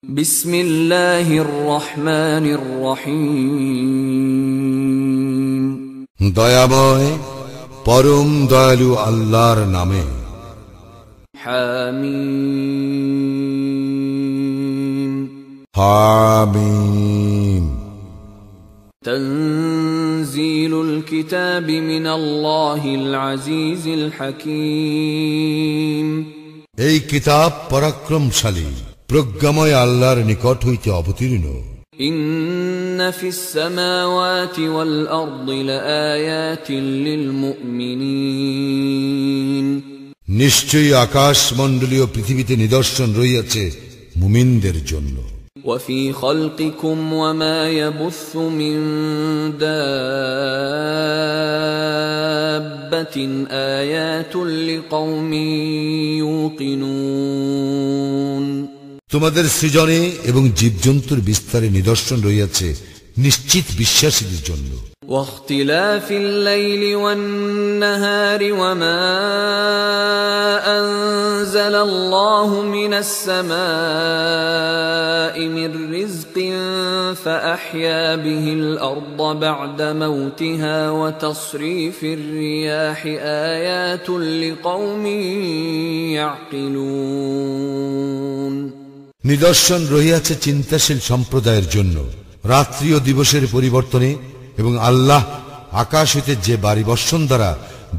বিসমিল্লাহির রহমানির রহিম। দয়াময় পরম দয়ালু আল্লাহর নামে। হামিম হামিম। তানজিলুল কিতাবি মিনাল্লাহিল আজিজিল হাকীম। এই কিতাব পরাক্রমশালী প্রজ্ঞাময় আল্লাহর নিকট হইতে অবতীর্ণ। ইন্না ফিস সামাওয়াতি ওয়াল আরদি লাআয়াতিন লিল মুমিনিন। নিশ্চয়ই আকাশ মণ্ডলীয় পৃথিবীতে নিদর্শন রইয়াছে মুমিনদের জন্য। وفي خلقكم وما يبث من دابة آيات لقوم يوقنون। তোমাদের সৃজনে এবং জীবজন্তুর বিস্তারে নিদর্শন রইয়াছে নিশ্চিত বিশ্বাসীদের জন্য। واختلاف الليل والنهار وما أنزل الله من السماء من رزق فأحيا به الأرض بعد موتها وتصريف الرياح آيات لقوم يعقلون। নিদর্শন রহিয়াছে চিন্তাশীল সম্প্রদায়ের জন্য রাত্রি ও দিবসের পরিবর্তনে, এবং আল্লাহ আকাশ হইতে যে বাড়ি বর্ষণ দ্বারা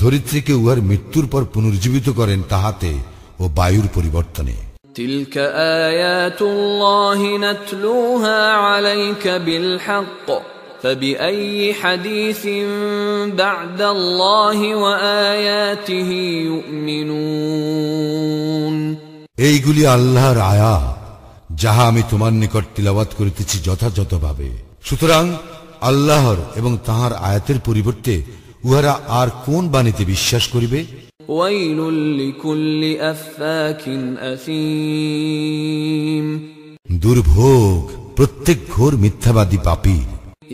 ধরিত্রীকে উহার মৃত্যুর পর পুনর্জীবিত করেন তাহাতে ও বায়ুর পরিবর্তনে। تلك آيات الله نتلوها عليك بالحق فبأي حديث بعد الله وآياته يؤمنون। এইগুলি আল্লাহর আয়াত যাহা আমি তোমার নিকট তিলাওয়াত করিতেছি যথাযথভাবে, সুতরাং আল্লাহর এবং তাহার আয়াতের পরিবর্তে উহারা আর কোন বাণীতে বিশ্বাস করিবে? ওয়াইলুল লিকুল্লি আফফাকিন আথীম। দুর্ভোগ প্রত্যেক ঘোর মিথ্যাবাদী পাপী।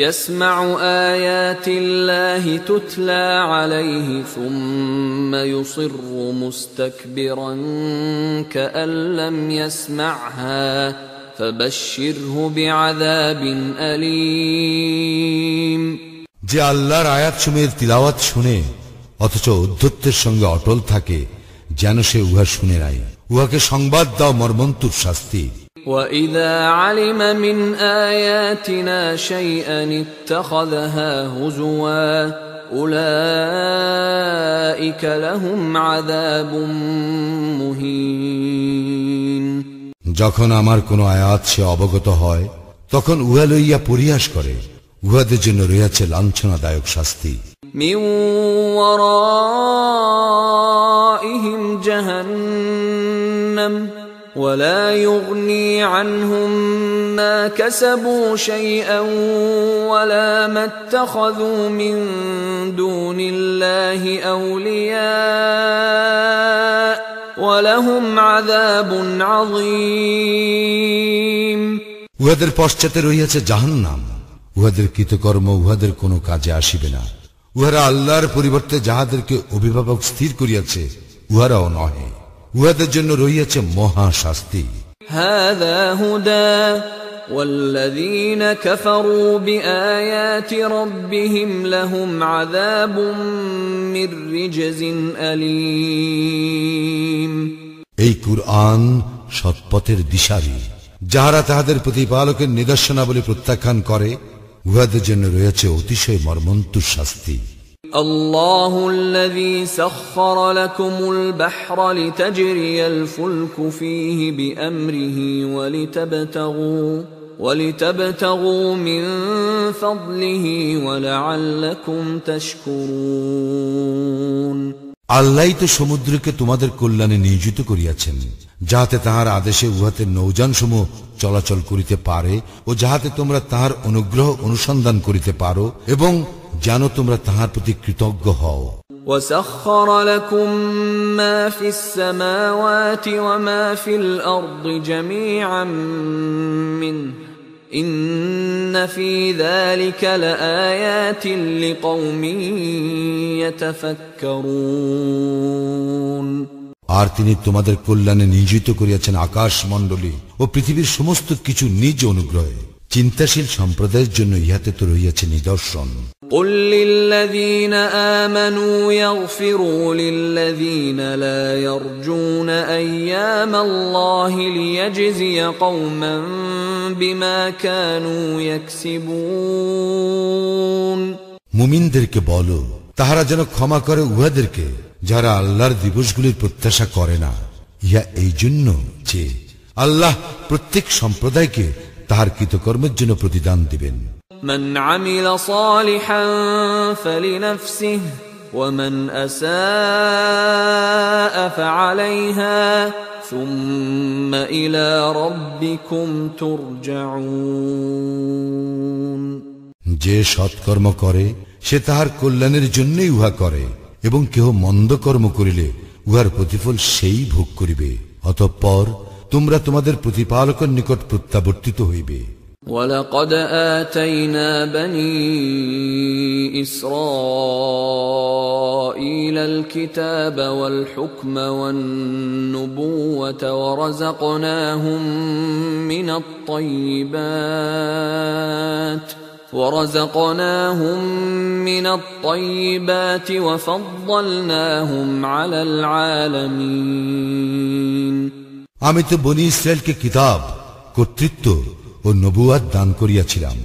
ইয়াসমাউ আয়াতিল্লাহি তুতলা আলাইহি সুম্মা ইউসিররু মুস্তাকবিরান কাআন লাম ইয়াসমা'হা ফাবাশশিরহু বিআযাবিন আলীম। যে আল্লাহর আয়াতসমূহের তিলাওয়াত শুনে অথচ ঔদ্ধত্যের সঙ্গে অটল থাকে, যেন সে উহা শুনে নাই, উহাকে সংবাদ দাও মর্মন্তুর শাস্তি। وَإِذَا عَلِمَ مِنْ آيَاتِنَا شَيْئًا اتَّخَذَهَا هُزُوًا أُولَئِكَ لَهُمْ عَذَابٌ مُهِينٌ। যখন আমার কোন আয়াত সে অবগত হয়, তখন উহা লইয়া পরিহাস করে, উহাদের জন্য রয়েছে লাঞ্ছনাদায়ক শাস্তি। মিন ওয়ারাইহিম জাহান্নাম ওয়ালা ইউগনি আনহুম মা কাসাবু শাইআন ওয়ালা মাত্তাখাযু মিন দুনিল্লাহি আউলিয়া ওয়ালাহুম আযাবুন আযীম। উহাদের পশ্চাতে রহিয়াছে জাহান্নাম, উহাদের কৃতকর্ম উহাদের কোনো কাজে আসিবে না। উহারা আল্লাহর পরিবর্তে যাহাদেরকে অভিভাবক স্থির করিয়াছে উহারাও নহে, উহাদের জন্য রহিয়াছে মহা শাস্তি। হাযা হুদা ওয়াল্লাযীনা কাফারু বিআয়াতি রাব্বিহিম লাহুম আযাবুম মির রিজজিন আলীম। এই কুরআন সৎপথের দিশারি, যাহারা তাহাদের প্রতিপালকের নিদর্শনাবলী প্রত্যাখ্যান করে উহাদের জন্য রয়েছে অতিশয় মর্মন্তুর শাস্তি। আল্লাহুল্লাযী সাখখারা লাকুমুল বাহরা লিতাজরিয়াল ফুলকু ফীহি বিআমরিহি ওয়ালিতাবতাগু মিন ফাদলিহি ওয়ালাআল্লাকুম তাশকুরুন। আল্লাহই তো সমুদ্রকে তোমাদের কল্যাণে নিয়োজিত করিয়াছেন, যাহাতে তাহার আদেশে উহাতে নৌযানসমূহ চলাচল করিতে পারে ও যাহাতে তোমরা তাহার অনুগ্রহ অনুসন্ধান করিতে পারো এবং যেন তোমরা তাহার প্রতি কৃতজ্ঞ হও। وَسَخَّرَ لَكُم مَّا فِي السَّمَاوَاتِ وَمَا فِي الْأَرْضِ جَمِيعًا مِّنْهُ إِنَّ فِي ذَلِكَ لَآيَاتٍ لِقَوْمٍ يَتَفَكَّرُونَ। আর তিনি তোমাদের কল্যাণে নিয়োজিত করিয়াছেন আকাশ মণ্ডলী ও পৃথিবীর সমস্ত কিছু নিজ অনুগ্রহে। চিন্তাশীল সম্প্রদায়ের জন্য ইহাতে তো রহিয়াছে নিদর্শন। قل للذين آمنوا يغفروا للذين لا يرجون أيام الله ليجزي قوما بما كانوا يكسبون। মুমিনদেরকে বলো, তাহারা যেন ক্ষমা করে উহাদেরকে যারা আল্লাহর দিবসগুলির প্রত্যাশা করে না। ইহা এই জন্য যে আল্লাহ প্রত্যেক সম্প্রদায়কে তাহার কৃতকর্মের জন্য প্রতিদান দিবেন। من عمل صالحا فلنفسه ومن أساء فعليها ثم إلى ربكم ترجعون। যে সৎকর্ম করে সে তাহার কল্যাণের জন্যই উহা করে, এবং কেহ মন্দ কর্ম করিলে উহার প্রতিফল সেই ভোগ করিবে। অতঃপর তোমরা তোমাদের প্রতিপালকের নিকট প্রত্যাবর্তিত হইবে। وَلَقَدْ آتَيْنَا بَنِي إِسْرَائِيلَ الْكِتَابَ وَالْحُكْمَ وَالنُّبُوَّةَ ورزقناهم من الطيبات وفضلناهم على العالمين। আমি তো বনি ইসরায়েলকে কিতাব, কর্তৃত্ব ও নবুয়াত দান করিয়াছিলাম,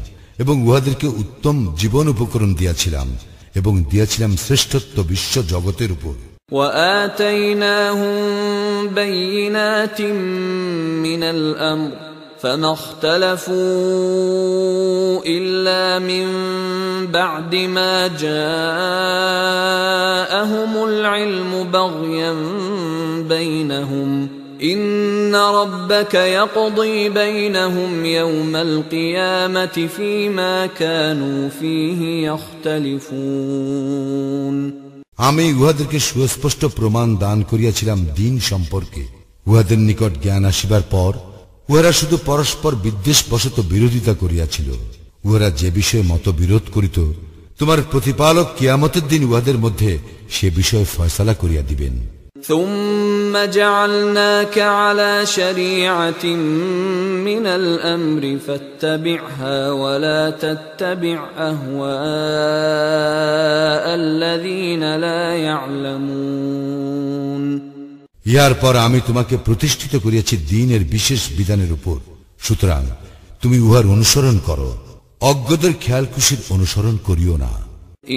এবং উহাদেরকে উত্তম জীবন উপকরণ দিয়াছিলাম, এবং দিয়াছিলাম শ্রেষ্ঠত্ব বিশ্ব জগতের উপর। وآتيناهم بينات من الأمر فما اختلفوا إلا من بعد ما جاءهم العلم بغيا بينهم إن ربك يقضي بينهم يوم القيامة فيما كانوا فيه يختلفون। আমি উহাদেরকে সুস্পষ্ট প্রমাণ দান করিয়াছিলাম দিন সম্পর্কে। উহাদের নিকট জ্ঞান আসিবার পর উহারা শুধু পরস্পর বিদ্বেষবশত বিরোধিতা করিয়াছিল। উহারা যে বিষয়ে মতবিরোধ করিত, তোমার প্রতিপালক কিয়ামতের দিন উহাদের মধ্যে সে বিষয়ে ফয়সালা করিয়া দিবেন। ثم جعلناك على شريعة من الأمر فاتبعها ولا تتبع أهواء الذين لا يعلمون। ইহার পর আমি তোমাকে প্রতিষ্ঠিত করিয়াছি দ্বীনের বিশেষ বিধানের উপর, সুতরাং তুমি উহার অনুসরণ করো, অজ্ঞদের খেয়াল খুশির অনুসরণ করিও না।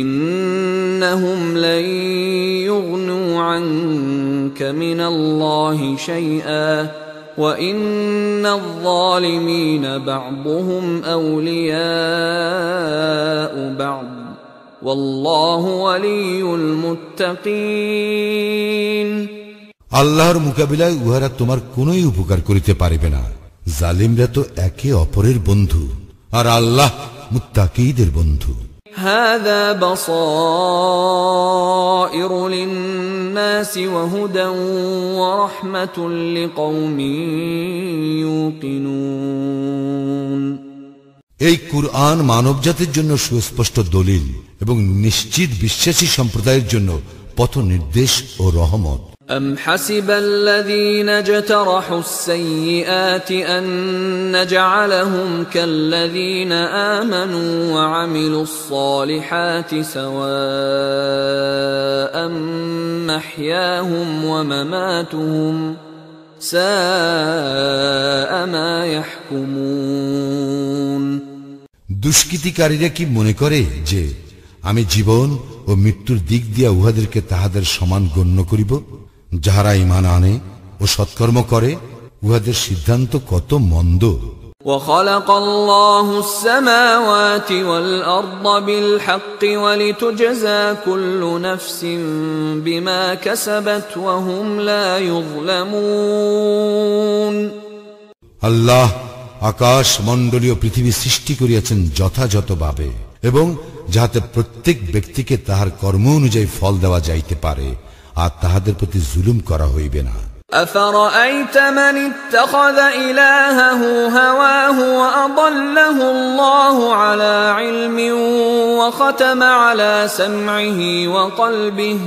إنهم لن يغنوا عنك من الله شيئا وإن الظالمين بعضهم أولياء بعض والله ولي المتقين। আল্লাহর মোকাবিলায় উহারা তোমার কোনই উপকার করিতে পারিবে না। জালিমরা তো একে অপরের বন্ধু, আর আল্লাহ মুত্তাকীদের বন্ধু। هذا بصائر للناس وهدى ورحمة لقوم يوقنون। এই কুরআন মানবজাতির জন্য সুস্পষ্ট দলিল এবং নিশ্চিত বিশ্বাসী সম্প্রদায়ের জন্য পথ নির্দেশ ও রহমত। أم حسب الذين اجترحوا السيئات أن نجعلهم كالذين آمنوا وعملوا الصالحات سواء محياهم ومماتهم ساء ما يحكمون। দুষ্কৃতিকারীরা কি মনে করে যে আমি জীবন ও মৃত্যুর দিক দিয়া উহাদেরকে তাহাদের সমান গণ্য করিব? যাহারা ঈমান আনে ও সৎকর্ম করে উহাদের সিদ্ধান্ত কত মন্দ। وخلق الله السماوات والأرض بالحق ولتجزى كل نفس بما كسبت وهم لا يظلمون। আল্লাহ আকাশ মণ্ডলীয় পৃথিবী সৃষ্টি করিয়াছেন যথাযথভাবে, এবং যাহাতে প্রত্যেক ব্যক্তিকে তাহার কর্ম অনুযায়ী ফল দেওয়া যাইতে পারে, আর তাহাদের প্রতি জুলুম করা হইবে না। أفرأيت من اتخذ إلهه هواه وأضله الله على علم وختم على سمعه وقلبه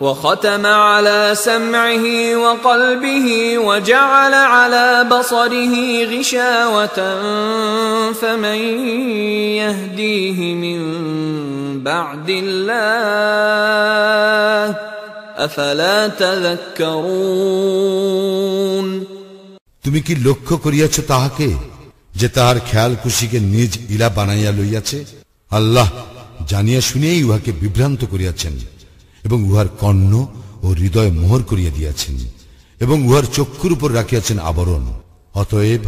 وختم على سمعه وقلبه وجعل على بصره غشاوة فمن يهديه من بعد الله أفلا تذكرون তুমি কি লক্ষ্য করিয়াছ তাহাকে যে তাহার খেয়াল খুশিকে নিজ ইলা বানাইয়া লইয়াছে? আল্লাহ জানিয়া শুনিয়াই উহাকে বিভ্রান্ত করিয়াছেন এবং উহার কর্ণ ও হৃদয় মোহর করিয়া দিয়াছেন এবং উহার চক্ষুর উপর রাখিয়াছেন আবরণ। অতএব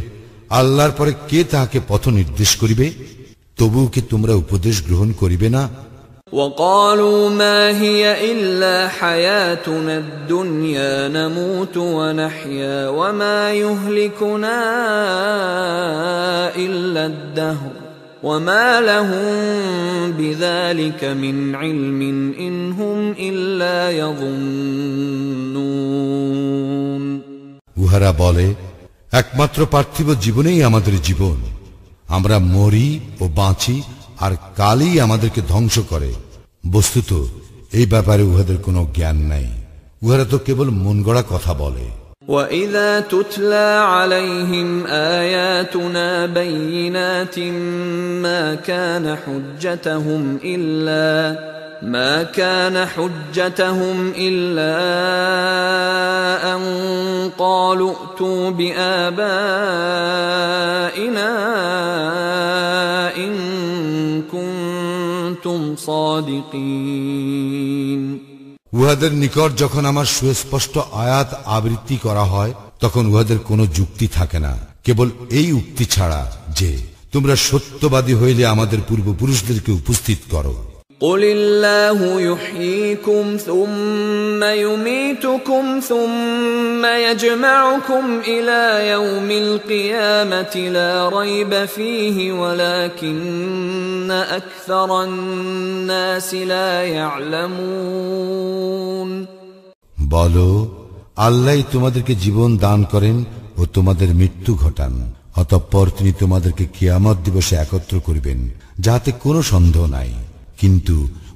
আল্লাহর পরে কে তাহাকে পথ নির্দেশ করিবে? তবুও কি তোমরা উপদেশ গ্রহণ করিবে না? وقالوا ما هي إلا حياتنا الدنيا نموت ونحيا وما يهلكنا إلا الدهر وما لهم بذلك من علم إن هم إلا يظنون উহারা বলে, একমাত্র পার্থিব জীবনেই আমাদের জীবন, আমরা মরি ও বাঁচি আর কালই আমাদেরকে ধ্বংস করে। বস্তুত এই ব্যাপারে উহাদের কোনো জ্ঞান নাই, উহারা তো কেবল মন গড়া কথা বলে। وَإِذَا تُتْلَى عَلَيْهِمْ آيَاتُنَا بَيِّنَاتٍ ما كان حجتهم إلا أن قالوا ائتوا بآبائنا إن كنتم صادقين উহাদের নিকট যখন আমার সুস্পষ্ট আয়াত আবৃত্তি করা হয় তখন উহাদের কোনো যুক্তি থাকে না, কেবল এই উক্তি ছাড়া যে তোমরা সত্যবাদী হইলে আমাদের পূর্বপুরুষদেরকে উপস্থিত করো। قل الله يحييكم ثم يميتكم ثم يجمعكم إلى يوم القيامة لا ريب فيه ولكن أكثر الناس لا يعلمون বলো, আল্লাহ তোমাদেরকে জীবন দান করেন ও তোমাদের মৃত্যু ঘটান, অতঃপর তিনি তোমাদেরকে কিয়ামত দিবসে একত্র করিবেন, যাতে কোনো সন্দেহ নাই, কিন্তু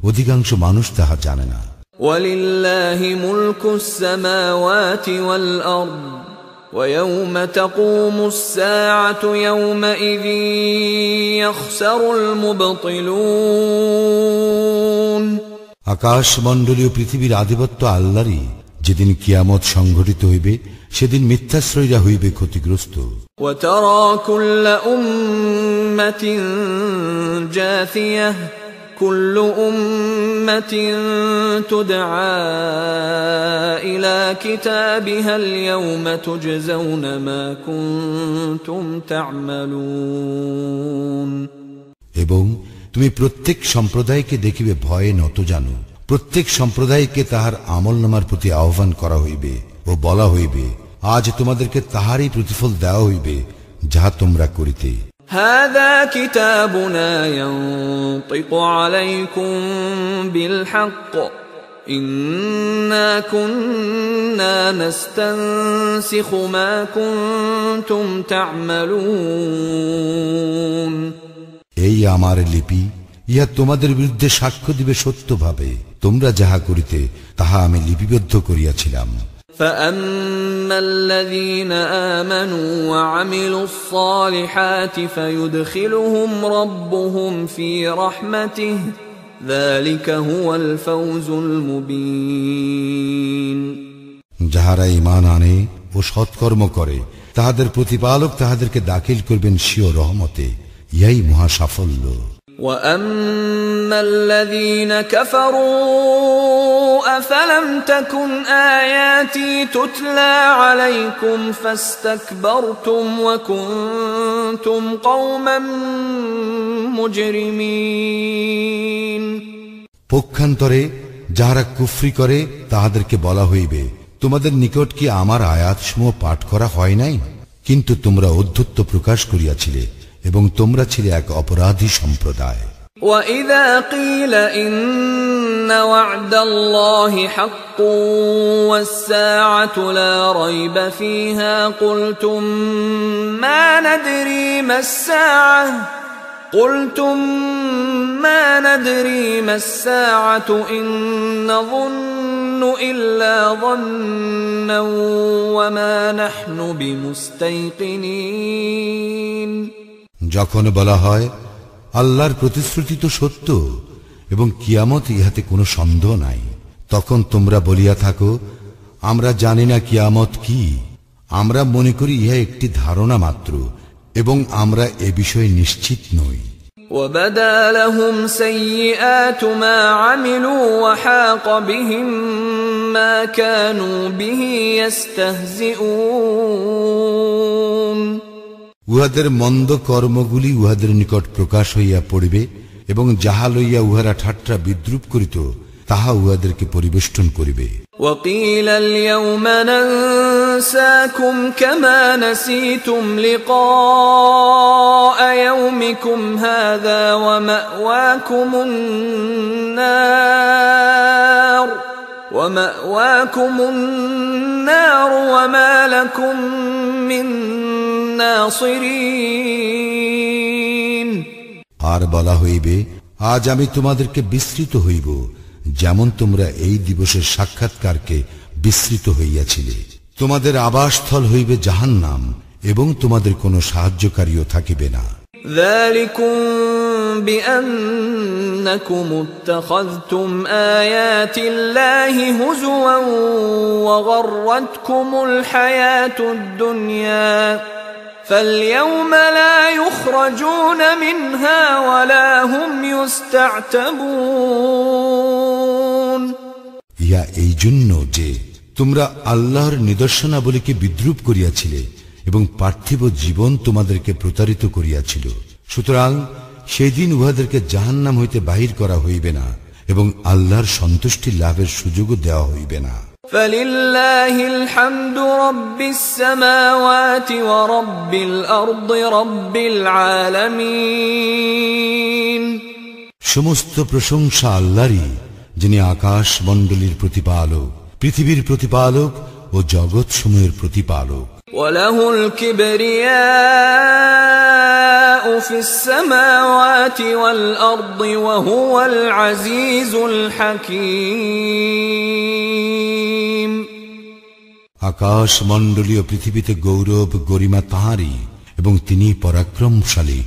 অধিকাংশ মানুষ তাহা জানে না। وَلِلَّهِ مُلْكُ السَّمَاوَاتِ وَالْأَرْضِ وَيَوْمَ تَقُومُ السَّاعَةُ يَوْمَئِذٍ يَخْسَرُ الْمُبْطِلُونَ আকাশ মণ্ডলীয় পৃথিবীর আধিপত্য আল্লাহরই, যেদিন কিয়ামত সংঘটিত হইবে সেদিন মিথ্যাশ্রয়ীরা হইবে ক্ষতিগ্রস্ত। وَتَرَى كُلَّ أُمَّةٍ جَاثِيَةً كل أمة تدعى إلى كتابها اليوم تجزون ما كنتم تعملون এবং তুমি প্রত্যেক সম্প্রদায়কে দেখিবে ভয়ে নত জানো, প্রত্যেক সম্প্রদায়কে তাহার আমলনামার প্রতি আহ্বান করা হইবে ও বলা হইবে, আজ তোমাদেরকে তাহারই প্রতিফল দেওয়া হইবে যাহা তোমরা করিতে। هذا كتابنا ينطق عليكم بالحق إنا كنا نستنسخ ما كنتم تعملون এই আমার লিপি, ইহা তোমাদের বিরুদ্ধে সাক্ষ্য দিবে সত্যভাবে, তোমরা যাহা করিতে তাহা আমি লিপিবদ্ধ করিয়াছিলাম। فأما الذين آمنوا وعملوا الصالحات فيدخلهم ربهم في رحمته ذلك هو الفوز المبين যাহারা ঈমান আনে ও সৎকর্ম করে তাহাদের প্রতিপালক তাহাদেরকে দাখিল করবেন স্বীয় রহমতে, ইহাই মহা সাফল্য। وَأَمَّا الَّذِينَ كَفَرُوا أَفَلَمْ تَكُنْ آيَاتِي تُتْلَى عَلَيْكُمْ فَاسْتَكْبَرْتُمْ وَكُنْتُمْ قَوْمًا مُجْرِمِينَ পক্ষান্তরে যাহারা কুফরি করে তাহাদেরকে বলা হইবে, তোমাদের নিকট কি আমার আয়াতসমূহ পাঠ করা হয় নাই? কিন্তু তোমরা অধ্যত্ব প্রকাশ করিয়াছিলে এবং তোমরা ছিলে এক অপরাধী সম্প্রদায়। وَإِذَا قِيلَ إِنَّ وَعْدَ اللَّهِ حَقٌّ وَالسَّاعَةُ لَا رَيْبَ فِيهَا قُلْتُمْ مَا نَدْرِي مَا السَّاعَةُ إِن نَّظُنُّ إلا ظنا وما نحن بمستيقنين যখন বলা হয় আল্লাহর প্রতিশ্রুতি তো সত্য এবং কিয়ামত ইহাতে কোনো সন্দেহ নাই, তখন তোমরা বলিয়া থাকো আমরা জানি না কিয়ামত কি, আমরা মনে করি ইহা একটি ধারণা মাত্র এবং আমরা এ বিষয়ে নিশ্চিত নই। وبدا لهم سيئات ما عملوا وحاق بهم ما كانوا به يستهزئون উহাদের মন্দ কর্মগুলি উহাদের নিকট প্রকাশ হইয়া পড়িবে এবং যাহা লইয়া উহারা ঠাট্টা বিদ্রুপ করিত তাহা উহাদেরকে পরিবেষ্টন করিবে। وقيل اليوم ننساكم كما نسيتم لقاء يومكم هذا ومأواكم النار وما لكم من ناصرين আর বলা হইবে আজ আমি তোমাদেরকে বিস্মৃত হইব যেমন তোমরা এই দিবসের সাক্ষাৎকারকে বিস্মৃত হইয়াছিলে। তোমাদের আবাসস্থল হইবে জাহান্নাম এবং তোমাদের কোনো সাহায্যকারীও থাকিবে না। ذلكم بأنكم اتخذتم آيات الله هزوا وغرتكم الحياة الدنيا فاليوم لا يخرجون منها ولا هم يستعتبون ইয়া এই জন্য যে তোমরা আল্লাহর নিদর্শনাবলীকে বিদ্রূপ করিয়াছিলে এবং পার্থিব জীবন তোমাদেরকে প্রতারিত করিয়াছিল, সুতরাং সেই দিন উহাদেরকে জাহান্নাম হইতে বাহির করা হইবে না এবং আল্লাহর সন্তুষ্টি লাভের সুযোগও দেওয়া হইবে না। فلله الحمد رب السماوات ورب الأرض رب العالمين সমস্ত প্রশংসা আল্লাহরই, যিনি আকাশ মণ্ডলীর প্রতিপালক, পৃথিবীর প্রতিপালক ও জগৎ সমূহের প্রতিপালক। وله الكبرياء في السماوات والأرض وهو العزيز الحكيم আকাশ মণ্ডলীয় পৃথিবীতে গৌরব গরিমা তাঁরই এবং তিনি পরাক্রমশালী